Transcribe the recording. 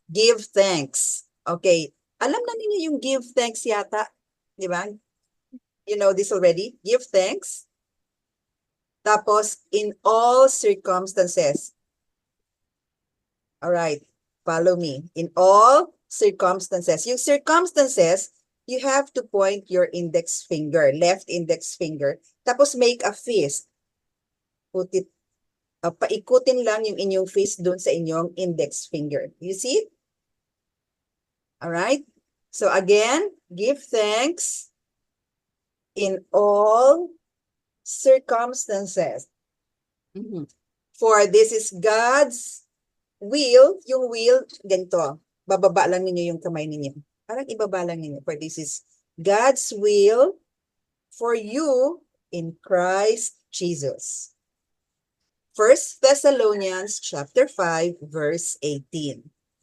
Give thanks. Okay. Alam na ninyo yung give thanks yata. Di ba? You know this already? Give thanks. Tapos, in all circumstances. All right. Follow me. In all circumstances. Yung circumstances, you have to point your index finger, left index finger. Tapos make a fist. Put it, paikutin lang yung inyong fist dun sa inyong index finger. You see? All right. So again, give thanks in all circumstances. For this is God's will. Yung will, ganito. Bababa lang ninyo yung kamay ninyo. Parang ibaba lang ninyo. For this is God's will for you in Christ Jesus. 1 Thessalonians chapter 5, verse 18.